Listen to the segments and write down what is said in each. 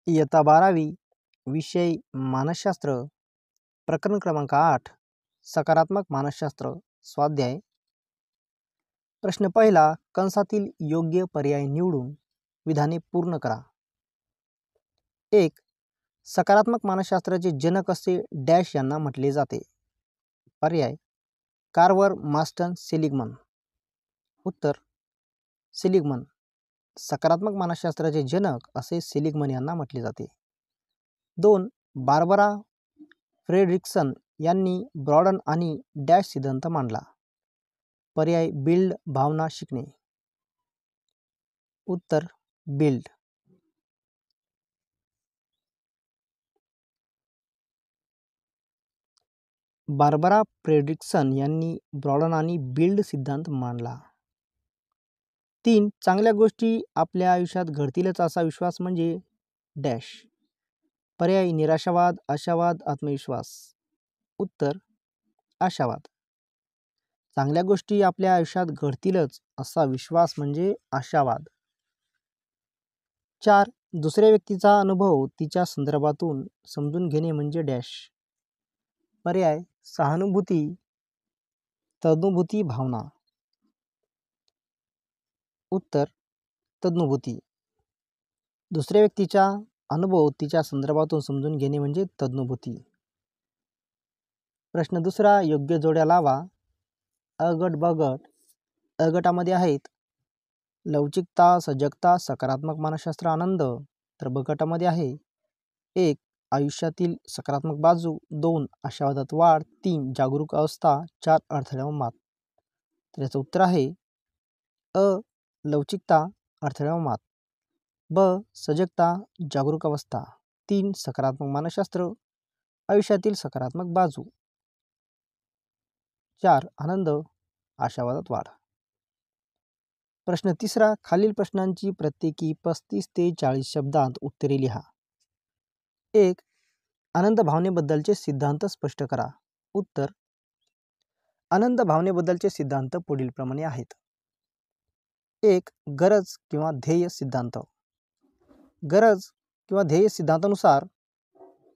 इयत्ता 12वी विषय मानसशास्त्र प्रकरण क्रमांक 8 सकारात्मक मानसशास्त्र स्वाध्याय. प्रश्न पहिला, कंसातील योग्य पर्याय निवडून विधाने पूर्ण करा. 1. सकारात्मक मानसशास्त्राचे जनक असे डॅश यांना म्हटले जाते. पर्याय कार्वर मार्स्टन सेलिग्मन. उत्तर सेलिग्मन. सकारात्मक मानसशास्त्राचे जनक असे सेलिग्मन यांना म्हटले जाते. 2. बार्बरा फ्रेडरिक्सन यांनी ब्रॉडन आणि डॅश सिद्धांत मांडला. पर्याय बिल्ड भावना शिकणे. उत्तर बिल्ड. बार्बरा फ्रेडरिक्सन यांनी ब्रॉडन आणि बिल्ड सिद्धांत मांडला. 3. चांगल्या गोष्टी आपल्या आयुष्यात घडतीलच असा विश्वास म्हणजे डॅश. पर्याय निराशावाद, आशावाद, आत्मविश्वास. उत्तर आशावाद. चांगल्या गोष्टी आपल्या आयुष्यात घडतीलच असा विश्वास म्हणजे आशावाद. 4. दुसऱ्या व्यक्तीचा अनुभव तिच्या संदर्भातून समजून घेणे म्हणजे डॅश. पर्याय सहानुभूती, तदनुभूती, भावना. उत्तर तदनुभूती. दुसऱ्या व्यक्तीचा अनुभव तिच्या संदर्भातून समजून घेणे म्हणजे तदनुभूती. प्रश्न दुसरा, योग्य जोड्या लावा. अ गट ब गट. अ गटामध्ये आहेत लवचिकता, सजगता, सकारात्मक मानसशास्त्र, आनंद. तर ब गटामध्ये आहे 1. आयुष्यातील सकारात्मक बाजू, 2. आशावादात वाढ, 3. जागरूक अवस्था, 4. अडथळ्यावर मात. तर याचं उत्तर आहे अ. लवचिकता, अडथळ्यावर मात. ब. सजगता, जागरूक अवस्था. 3. सकारात्मक मानसशास्त्र, आयुष्यातील सकारात्मक बाजू. 4. आनंद, आशावादात वाढ. प्रश्न तिसरा, खालील प्रश्नांची प्रत्येकी 35 ते 40 शब्दांत उत्तरे लिहा. 1. आनंद भावनेबद्दलचे सिद्धांत स्पष्ट करा. उत्तर आनंद भावनेबद्दलचे सिद्धांत पुढीलप्रमाणे आहेत. 1. गरज किंवा ध्येय सिद्धांत. गरज किंवा ध्येय सिद्धांतानुसार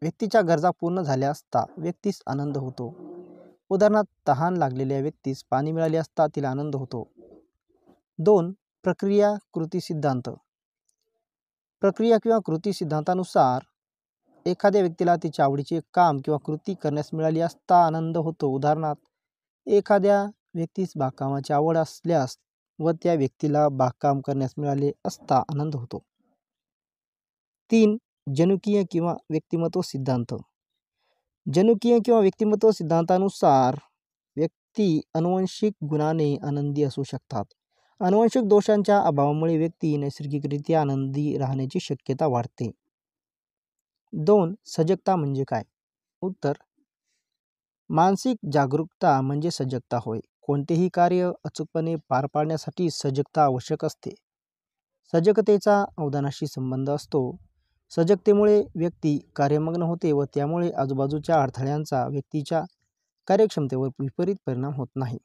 व्यक्तीच्या गरजा पूर्ण झाल्या असता व्यक्तीस आनंद होतो. उदाहरणार्थ तहान लागलेल्या व्यक्तीस पाणी मिळाले असता तिला आनंद होतो. 2. प्रक्रिया कृती सिद्धांत. प्रक्रिया किंवा कृती सिद्धांतानुसार एखाद्या व्यक्तीला तिच्या आवडीचे काम किंवा कृती करण्यास मिळाली असता आनंद होतो. उदाहरणार्थ एखाद्या व्यक्तीस बागकामाची आवड असल्यास व त्या व्यक्तीला बागकाम करण्यास मिळाले असता आनंद होतो. 3. जनुकीय किंवा व्यक्तिमत्व सिद्धांत. जनुकीय किंवा व्यक्तिमत्व सिद्धांतानुसार व्यक्ती अनुवंशिक गुणाने आनंदी असू शकतात. अनुवंशिक दोषांच्या अभावामुळे व्यक्ती नैसर्गिकरित्या आनंदी राहण्याची शक्यता वाढते. 2. सजगता म्हणजे काय? उत्तर मानसिक जागरूकता म्हणजे सजगता होय. कोणतेही कार्य अचूकपणे पार पाडण्यासाठी सजगता आवश्यक असते. सजगतेचा अवधानाशी संबंध असतो. सजगतेमुळे व्यक्ती कार्यमग्न होते व त्यामुळे आजूबाजूच्या अडथळ्यांचा व्यक्तीच्या कार्यक्षमतेवर विपरीत परिणाम होत नाही.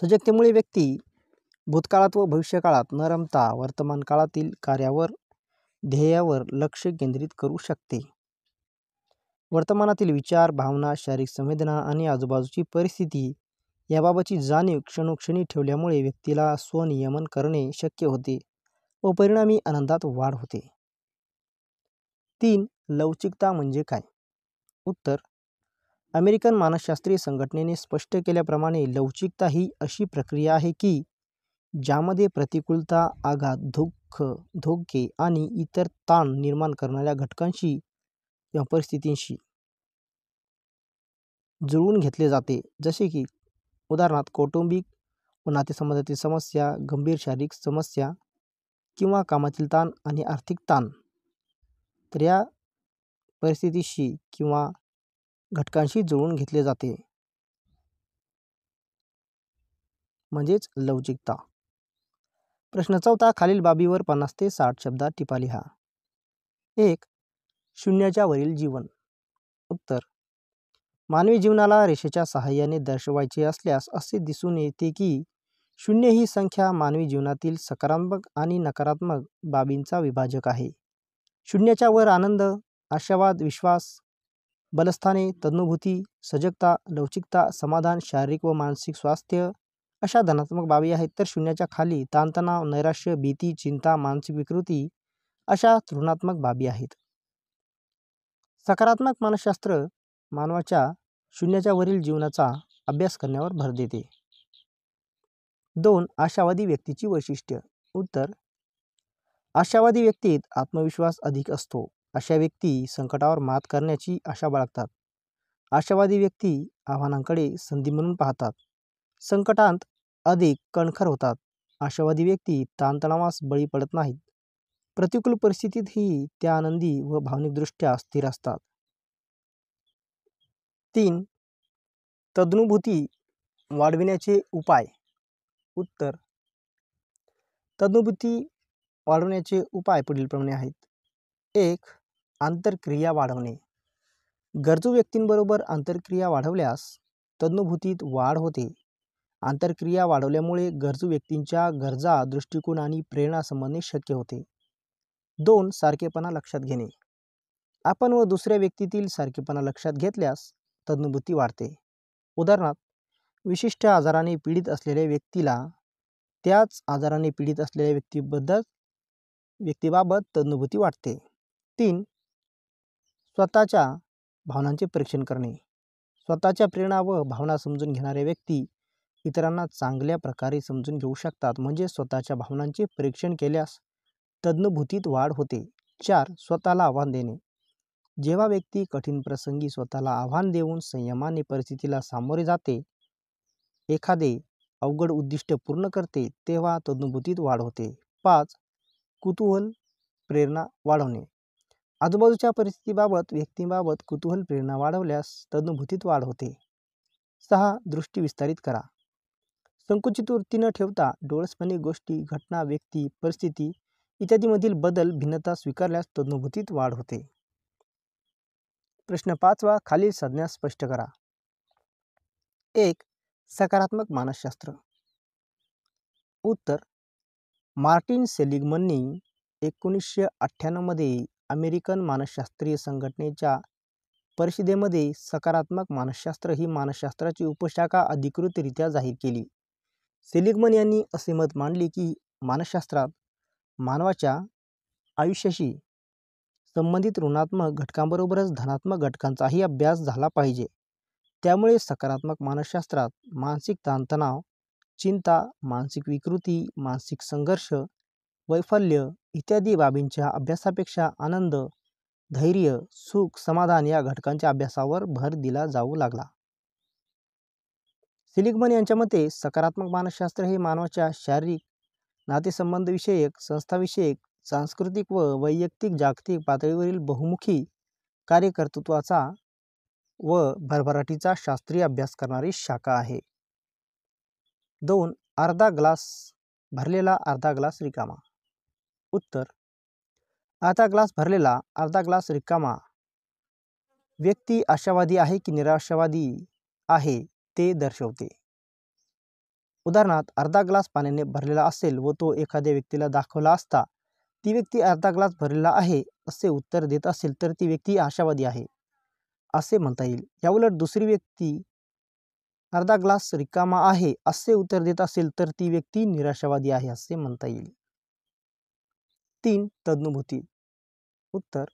सजगतेमुळे व्यक्ती भूतकाळात व भविष्यकाळात न रमता वर्तमान काळातील कार्यावर, ध्येयावर लक्ष केंद्रित करू शकते. वर्तमानातील विचार, भावना, शारीरिक संवेदना आणि आजूबाजूची परिस्थिती याबाबतची जाणीव क्षणोक्षणी ठेवल्यामुळे व्यक्तीला स्वनियमन करणे शक्य होते व परिणामी आनंदात वाढ होते. 3. लवचिकता म्हणजे काय? उत्तर अमेरिकन मानसशास्त्रीय संघटनेने स्पष्ट केल्याप्रमाणे लवचिकता ही अशी प्रक्रिया आहे की ज्यामध्ये प्रतिकूलता, आघात, दुःख, धोके आणि इतर ताण निर्माण करणाऱ्या घटकांशी किंवा परिस्थितींशी जुळवून घेतले जाते. जसे की उदाहरणार्थ कौटुंबिक व नातेसंबंधातील समस्या, गंभीर शारीरिक समस्या किंवा कामातील ताण आणि आर्थिक ताण. तर या परिस्थितीशी किंवा घटकांशी जुळवून घेतले जाते म्हणजेच लवचिकता. प्रश्न चौथा, खालील बाबीवर 50 ते 60 शब्दात टिपा लिहा. 1. शून्याच्या वरील जीवन. उत्तर मानवी जीवनाला रेषेच्या सहाय्याने दर्शवायचे असल्यास असे दिसून येते की शून्य ही संख्या मानवी जीवनातील सकारात्मक आणि नकारात्मक बाबींचा विभाजक आहे. शून्याच्या वर आनंद, आशावाद, विश्वास, बलस्थाने, तज्ज्ञभूती, सजगता, लवचिकता, समाधान, शारीरिक व मानसिक स्वास्थ्य अशा धनात्मक बाबी आहेत. तर शून्याच्या खाली ताणतणाव, नैराश्य, भीती, चिंता, मानसिक विकृती अशा ऋणात्मक बाबी आहेत. सकारात्मक मानसशास्त्र मानवाच्या शून्याच्या वरील जीवनाचा अभ्यास करण्यावर भर देते. 2. आशावादी व्यक्तीची वैशिष्ट्य. उत्तर: आशावादी व्यक्तीत आत्मविश्वास अधिक असतो. अशा व्यक्ती संकटावर मात करण्याची आशा बाळगतात. आशावादी व्यक्ती आव्हानांकडे संधी म्हणून पाहतात. संकटांत अधिक कणखर होतात. आशावादी व्यक्ती ताणतणावास बळी पडत नाहीत. प्रतिकूल परिस्थितीतही त्या आनंदी व भावनिकदृष्ट्या स्थिर असतात. 3. तज्ज्ञभूती वाढविण्याचे उपाय. उत्तर: तज्ज्ञभूती वाढवण्याचे उपाय पुढीलप्रमाणे आहेत. 1. आंतरक्रिया वाढवणे. गरजू व्यक्तींबरोबर आंतरक्रिया वाढवल्यास तज्ज्ञभूतीत वाढ होते. आंतरक्रिया वाढवल्यामुळे गरजू व्यक्तींच्या गरजा, दृष्टिकोन आणि प्रेरणा समजणे शक्य होते. 2. सारखेपणा लक्षात घेणे. आपण व दुसऱ्या व्यक्तीतील सारखेपणा लक्षात घेतल्यास तज्ज्ञभूती वाढते. उदाहरणार्थ, विशिष्ट आजाराने पीडित असलेल्या व्यक्तीला त्याच आजाराने पीडित असलेल्या व्यक्तीबाबत तज्ज्ञभूती वाटते. 3. स्वतःच्या भावनांचे परीक्षण करणे. स्वतःच्या प्रेरणा व भावना समजून घेणाऱ्या व्यक्ती इतरांना चांगल्या प्रकारे समजून घेऊ शकतात. म्हणजे स्वतःच्या भावनांचे परीक्षण केल्यास तज्ज्ञभूतीत वाढ होते. 4. स्वतःला आव्हान देणे. जेव्हा व्यक्ती कठीण प्रसंगी स्वतःला आव्हान देऊन संयमाने परिस्थितीला सामोरे जाते, एखादे अवघड उद्दिष्ट पूर्ण करते, तेव्हा तज्ज्ञभूतीत वाढ होते. 5. कुतूहल प्रेरणा वाढवणे. आजूबाजूच्या परिस्थितीबाबत, व्यक्तीबाबत कुतूहल प्रेरणा वाढवल्यास तज्ज्ञभूतीत वाढ होते. 6. दृष्टी विस्तारित करा. संकुचित वृत्ती न ठेवता डोळसपणे गोष्टी, घटना, व्यक्ती, परिस्थिती इत्यादीमधील बदल, भिन्नता स्वीकारल्यास तज्ज्ञभूतीत वाढ होते. प्रश्न 5. खालील संज्ञा स्पष्ट करा. 1. सकारात्मक मानसशास्त्र. उत्तर: मार्टिन सेलिग्मननी 1998 मध्ये अमेरिकन मानसशास्त्रीय संघटनेच्या परिषदेमध्ये सकारात्मक मानसशास्त्र ही मानसशास्त्राची उपशाखा अधिकृतरित्या जाहीर केली. सेलिग्मन यांनी असे मत मांडले की मानसशास्त्रात मानवाच्या आयुष्याशी संबंधित ऋणात्मक घटकांबरोबरच धनात्मक घटकांचाही अभ्यास झाला पाहिजे. त्यामुळे सकारात्मक मानसशास्त्रात मानसिक ताणतणाव, चिंता, मानसिक विकृती, मानसिक संघर्ष, वैफल्य इत्यादी बाबींच्या अभ्यासापेक्षा आनंद, धैर्य, सुख, समाधान या घटकांच्या अभ्यासावर भर दिला जाऊ लागला. सेलिग्मन यांच्या मते सकारात्मक मानसशास्त्र हे मानवाच्या शारीरिक, नातेसंबंधविषयक, संस्थाविषयक, सांस्कृतिक व वैयक्तिक जागतिक पातळीवरील बहुमुखी कार्यकर्तृत्वाचा व भरभराटीचा शास्त्रीय अभ्यास करणारी शाखा आहे. 2. अर्धा ग्लास भरलेला, अर्धा ग्लास रिकामा. उत्तर: अर्धा ग्लास भरलेला, अर्धा ग्लास रिकामा व्यक्ती आशावादी आहे की निराशावादी आहे ते दर्शवते. उदाहरणार्थ, अर्धा ग्लास पाण्याने भरलेला असेल व तो एखाद्या व्यक्तीला दाखवला असता ती व्यक्ती अर्धा ग्लास भरलेला आहे असे उत्तर देत असेल तर ती व्यक्ती आशावादी आहे असे म्हणता येईल. याउलट दुसरी व्यक्ती अर्धा ग्लास रिकामा आहे असे उत्तर देत असेल तर ती व्यक्ती निराशावादी आहे असे म्हणता येईल. 3. तज्ज्ञभूती. उत्तर: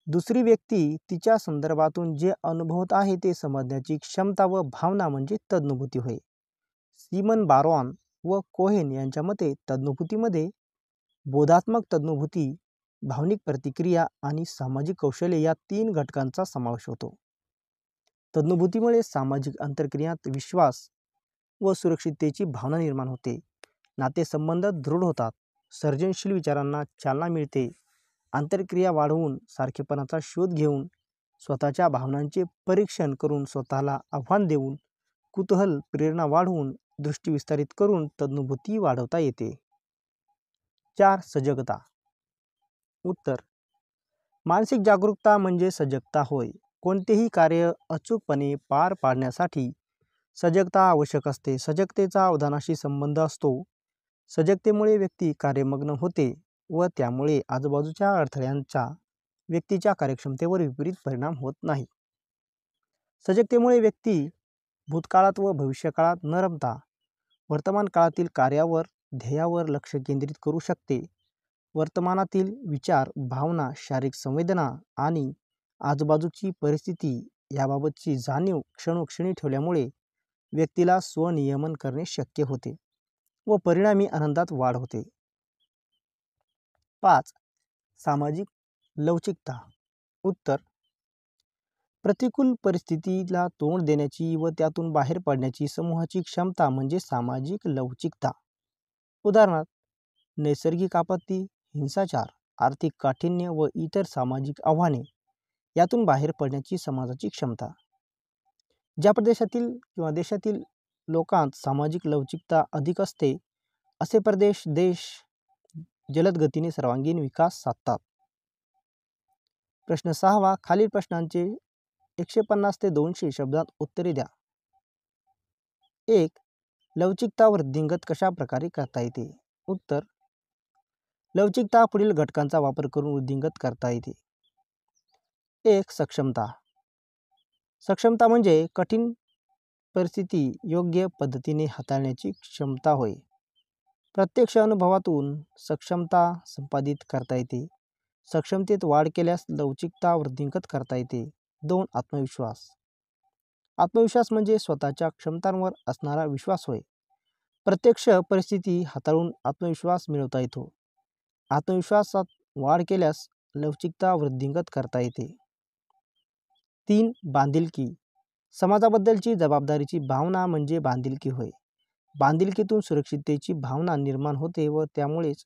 दुसरी व्यक्ती तिच्या संदर्भातून जे अनुभवत आहे ते समजण्याची क्षमता व भावना म्हणजे तज्ज्ञभूती होय. सिमन बारॉन व कोहेन यांच्या मते तज्ज्ञभूतीमध्ये बोधात्मक तज्ज्ञभूती, भावनिक प्रतिक्रिया आणि सामाजिक कौशल्य या 3 घटकांचा समावेश होतो. तज्ज्ञभूतीमुळे सामाजिक आंतरक्रियात विश्वास व सुरक्षिततेची भावना निर्माण होते. नातेसंबंध दृढ होतात. सर्जनशील विचारांना चालना मिळते. आंतरक्रिया वाढवून, सारखेपणाचा शोध घेऊन, स्वतःच्या भावनांचे परीक्षण करून, स्वतःला आव्हान देऊन, कुतूहल प्रेरणा वाढवून, दृष्टी विस्तारित करून तज्ज्ञभूती वाढवता येते. 4. सजगता. उत्तर: मानसिक जागरूकता म्हणजे सजगता होय. कोणतेही कार्य अचूकपणे पार पाडण्यासाठी सजगता आवश्यक असते. सजगतेचा अवधानाशी संबंध असतो. सजगतेमुळे व्यक्ती कार्यमग्न होते. व त्यामुळे आजूबाजूच्या अडथळ्यांचा व्यक्तीच्या कार्यक्षमतेवर विपरीत परिणाम होत नाही. सजगतेमुळे व्यक्ती भूतकाळात व भविष्यकाळात न रमता वर्तमान काळातील कार्यावर, ध्येयावर लक्ष केंद्रित करू शकते. वर्तमानातील विचार, भावना, शारीरिक संवेदना आणि आजूबाजूची परिस्थिती याबाबतची जाणीव क्षणोक्षणी ठेवल्यामुळे व्यक्तीला स्वनियमन करणे शक्य होते व परिणामी आनंदात वाढ होते. 5. सामाजिक लवचिकता. उत्तर: प्रतिकूल परिस्थितीला तोंड देण्याची व त्यातून बाहेर पडण्याची समूहाची क्षमता म्हणजे सामाजिक लवचिकता. उदाहरणार्थ, नैसर्गिक आपत्ती, हिंसाचार, आर्थिक काठिण्य व इतर सामाजिक आव्हाने यातून बाहेर पडण्याची समाजाची क्षमता. ज्या प्रदेशातील किंवा देशातील लोकांत सामाजिक लवचिकता अधिक असते असे देश जलद गतीने सर्वांगीण विकास साधतात. प्रश्न 6. खालील प्रश्नांचे 150 ते 200 शब्दात उत्तरे द्या. 1. लवचिकता वृद्धिंगत कशा प्रकारे करता येते? उत्तर: लवचिकता पुढील घटकांचा वापर करून वृद्धिंगत करता येते. 1. सक्षमता. सक्षमता म्हणजे कठीण परिस्थिती योग्य पद्धतीने हाताळण्याची क्षमता होय. प्रत्यक्ष अनुभवातून सक्षमता संपादित करता येते. सक्षमतेत वाढ केल्यास लवचिकता वृद्धिंगत करता येते. 2. आत्मविश्वास. आत्मविश्वास म्हणजे स्वतःच्या क्षमतांवर असणारा विश्वास होय. प्रत्यक्ष परिस्थिती हाताळून आत्मविश्वास मिळवता येतो. आत्मविश्वासात वाढ केल्यास लवचिकता वृद्धिंगत करता येते. 3. बांधिलकी. समाजाबद्दलची जबाबदारीची भावना म्हणजे बांधिलकी होय. बांधिलकीतून सुरक्षिततेची भावना निर्माण होते व त्यामुळेच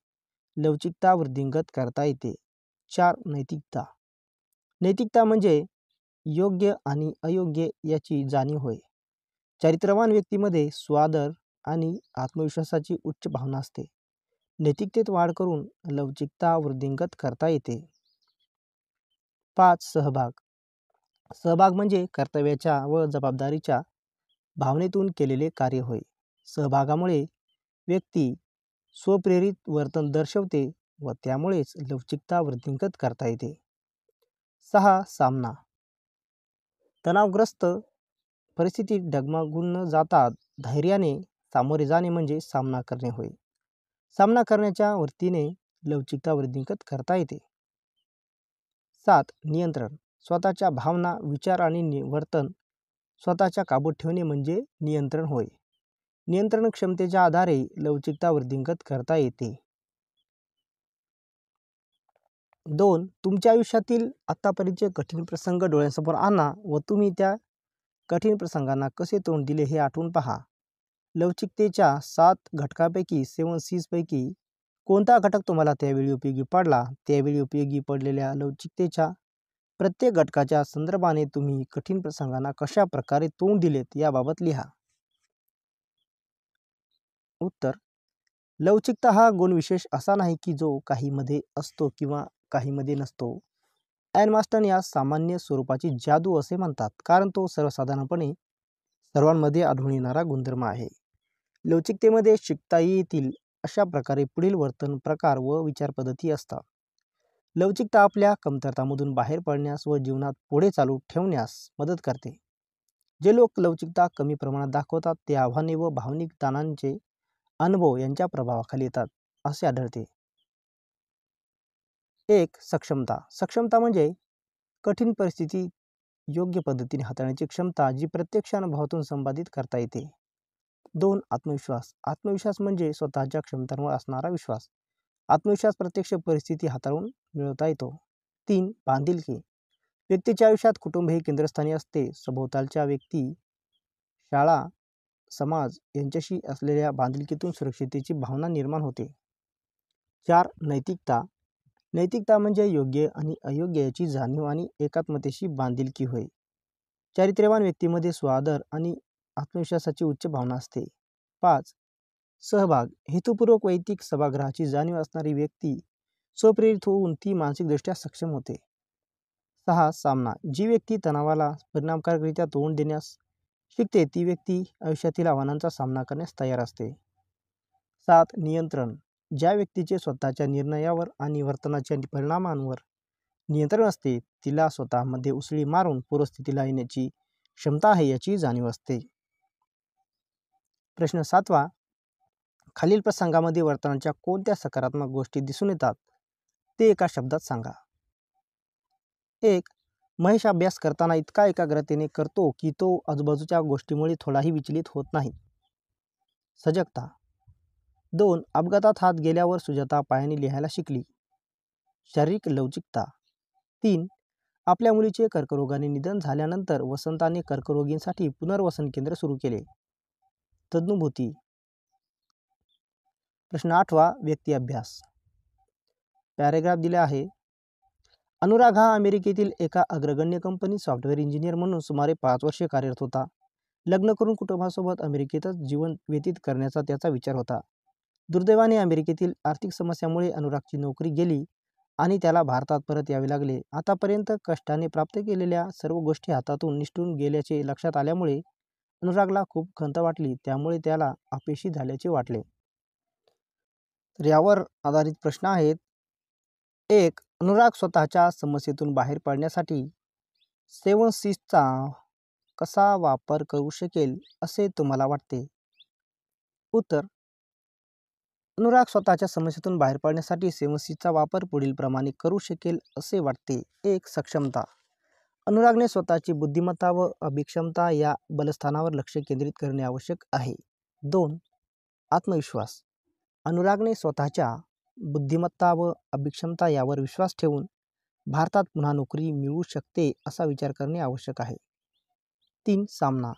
लवचिकता वृद्धिंगत करता येते. 4. नैतिकता. नैतिकता म्हणजे योग्य आणि अयोग्य याची जाणीव होय. चारित्र्यवान व्यक्तीमध्ये स्वादर आणि आत्मविश्वासाची उच्च भावना असते. नैतिकतेत वाढ करून लवचिकता वृद्धिंगत करता येते. 5. सहभाग. सहभाग म्हणजे कर्तव्याच्या व जबाबदारीच्या भावनेतून केलेले कार्य होय. सहभागामुळे व्यक्ती स्वप्रेरित वर्तन दर्शवते व त्यामुळेच लवचिकता वृद्धिंगत करता येते. 6. सामना. तणावग्रस्त परिस्थितीत डगमगून न जाता धैर्याने सामोरे जाणे म्हणजे सामना करणे होय. सामना करण्याच्या वृत्तीने लवचिकता वृद्धिंगत करता येते. 7. नियंत्रण. स्वतःच्या भावना, विचार आणि वर्तन स्वतःच्या काबूत ठेवणे म्हणजे नियंत्रण होय. नियंत्रण क्षमतेच्या आधारे लवचिकता वृद्धिंगत करता येते. 2. तुमच्या आयुष्यातील आत्तापर्यंतचे कठीण प्रसंग डोळ्यासमोर आणा व तुम्ही त्या कठीण प्रसंगांना कसे तोंड दिले हे आठवून पहा. लवचिकतेच्या 7 घटकांपैकी 7 C's पैकी कोणता घटक तुम्हाला त्यावेळी उपयोगी पडला? त्यावेळी उपयोगी पडलेल्या लवचिकतेच्या प्रत्येक घटकाच्या संदर्भाने तुम्ही कठीण प्रसंगांना कशा प्रकारे तोंड दिलेत याबाबत लिहा. उत्तर: लवचिकता हा गुणविशेष असा नाही की जो काहीमध्ये असतो किंवा काहीमध्ये नसतो. ॲन मास्टन यास सामान्य स्वरूपाची जादू असे म्हणतात, कारण तो सर्वसाधारणपणे सर्वांमध्ये आढळून येणारा गुणधर्म आहे. लवचिकतेमध्ये शिकता येतील अशा प्रकारे पुढील वर्तन प्रकार व विचारपद्धती असतात. लवचिकता आपल्या कमतरतांमधून बाहेर पडण्यास व जीवनात पुढे चालू ठेवण्यास मदत करते. जे लोक लवचिकता कमी प्रमाणात दाखवतात ते आव्हाने व भावनिक ताणांचे अनुभव यांच्या प्रभावाखाली येतात असे आढळते. 1. सक्षमता. सक्षमता म्हणजे कठीण परिस्थिती योग्य पद्धतीने हाताळण्याची क्षमता जी प्रत्यक्ष अनुभवातून संपादित करता येते. 2. आत्मविश्वास. आत्मविश्वास म्हणजे स्वतःच्या क्षमतांवर असणारा विश्वास. आत्मविश्वास प्रत्यक्ष परिस्थिती हाताळून मिळवता येतो. 3. बांधिलकी. व्यक्तीच्या आयुष्यात कुटुंब हे केंद्रस्थानी असते. सभोवतालच्या व्यक्ती, शाळा, समाज यांच्याशी असलेल्या बांधिलकीतून सुरक्षिततेची भावना निर्माण होते. 4. नैतिकता. नैतिकता म्हणजे योग्य आणि अयोग्य याची जाणीव आणि एकात्मतेशी बांधिलकी होय. चारित्र्यवान व्यक्तीमध्ये स्वादर आणि आत्मविश्वासाची उच्च भावना असते. 5. सहभाग. हेतुपूर्वक वैयक्तिक सभागृहाची जाणीव असणारी व्यक्ती स्वप्रेरित होऊन ती मानसिकदृष्ट्या सक्षम होते. 6. सामना. जी व्यक्ती तणावाला परिणामकारकरित्या तोंड देण्यास शिकते ती व्यक्ती आयुष्यातील आव्हानांचा सामना करण्यास तयार असते. 7. नियंत्रण. ज्या व्यक्तीचे स्वतःच्या निर्णयावर आणि वर्तनाच्या परिणामांवर नियंत्रण असते तिला स्वतःमध्ये उसळी मारून पूर्वस्थितीला येण्याची क्षमता आहे याची जाणीव असते. प्रश्न 7वा. खालील प्रसंगामध्ये वर्तनाच्या कोणत्या सकारात्मक गोष्टी दिसून येतात ते एका शब्दात सांगा. 1. महेश अभ्यास करताना इतका एकाग्रतेने करतो की तो आजूबाजूच्या गोष्टीमुळे थोडाही विचलित होत नाही. सजगता. 2. अपघातात हात गेल्यावर सुजाता पायाने लिहायला शिकली. शारीरिक लवचिकता. 3. आपल्या मुलीचे कर्करोगाने निधन झाल्यानंतर वसंताने कर्करोगींसाठी पुनर्वसन केंद्र सुरू केले. तज्ञभूती. प्रश्न 8वा. व्यक्ती अभ्यास. पॅरेग्राफ दिले आहे. अनुराग हा अमेरिकेतील एका अग्रगण्य कंपनीत सॉफ्टवेअर इंजिनियर म्हणून सुमारे 5 वर्षे कार्यरत होता. लग्न करून कुटुंबासोबत अमेरिकेतच जीवन व्यतीत करण्याचा त्याचा विचार होता. दुर्दैवाने अमेरिकेतील आर्थिक समस्यामुळे अनुरागची नोकरी गेली आणि त्याला भारतात परत यावे लागले. आतापर्यंत कष्टाने प्राप्त केलेल्या सर्व गोष्टी हातातून निसटून गेल्याचे लक्षात आल्यामुळे अनुरागला खूप खंत वाटली. त्यामुळे त्याला अपयशी झाल्याचे वाटले. तर यावर आधारित प्रश्न आहेत. 1. अनुराग स्वतःच्या समस्येतून बाहेर पडण्यासाठी 7 C'चा कसा वापर करू शकेल असे तुम्हाला वाटते? उत्तर. अनुराग स्वतःच्या समस्येतून बाहेर पडण्यासाठी 7 C'चा वापर पुढील प्रमाणे करू शकेल असे वाटते. 1. सक्षमता. अनुरागने स्वतःची बुद्धिमत्ता व अभिक्षमता या बलस्थानावर लक्ष केंद्रित करणे आवश्यक आहे. 2. आत्मविश्वास. अनुरागने स्वतःच्या बुद्धिमत्ता व अभिक्षमता यावर विश्वास ठेवून भारतात पुन्हा नोकरी मिळू शकते असा विचार करणे आवश्यक आहे. 3. सामना.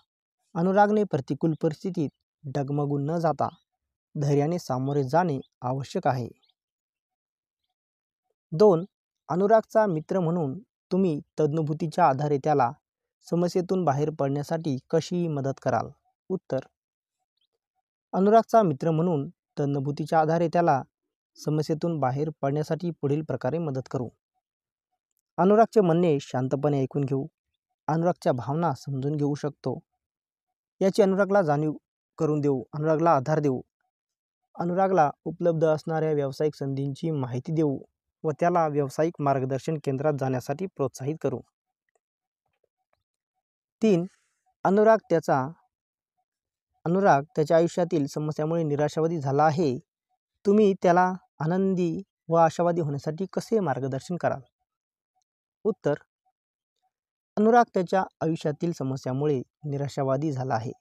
अनुरागने प्रतिकूल परिस्थितीत डगमगून न जाता धैर्याने सामोरे जाणे आवश्यक आहे. 2. अनुरागचा मित्र म्हणून तुम्ही तज्ञभूतीच्या आधारे त्याला समस्येतून बाहेर पडण्यासाठी कशी मदत कराल? उत्तर. अनुरागचा मित्र म्हणून तज्ञभूतीच्या आधारे त्याला समस्येतून बाहेर पडण्यासाठी पुढील प्रकारे मदत करू. अनुरागचे म्हणणे शांतपणे ऐकून घेऊ. अनुरागच्या भावना समजून घेऊ शकतो याची अनुरागला जाणीव करून देऊ. अनुरागला आधार देऊ. अनुरागला उपलब्ध असणाऱ्या व्यावसायिक संधींची माहिती देऊ व त्याला व्यावसायिक मार्गदर्शन केंद्रात जाण्यासाठी प्रोत्साहित करू. 3. अनुराग त्याच्या आयुष्यातील समस्यामुळे निराशावादी झाला आहे. तुम्ही त्याला आनंदी व आशावादी होण्यासाठी कसे मार्गदर्शन कराल? उत्तर. अनुराग त्याच्या आयुष्यातील समस्यामुळे निराशावादी झाला आहे.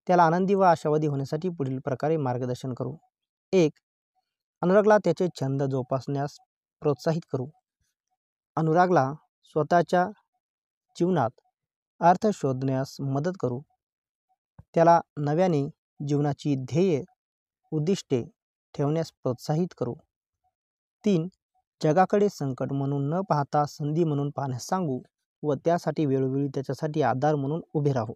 त्याला आनंदी व आशावादी होण्यासाठी पुढील प्रकारे मार्गदर्शन करू. 1. अनुरागला त्याचे छंद जोपासण्यास प्रोत्साहित करू. अनुरागला स्वतःच्या जीवनात अर्थ शोधण्यास मदत करू. त्याला नव्याने जीवनाची ध्येय उद्दिष्टे ठेवण्यास प्रोत्साहित करू. 3. जगाकडे संकट म्हणून न पाहता संधी म्हणून पाहण्यास सांगू व त्यासाठी वेळोवेळी त्याच्यासाठी आधार म्हणून उभे राहू.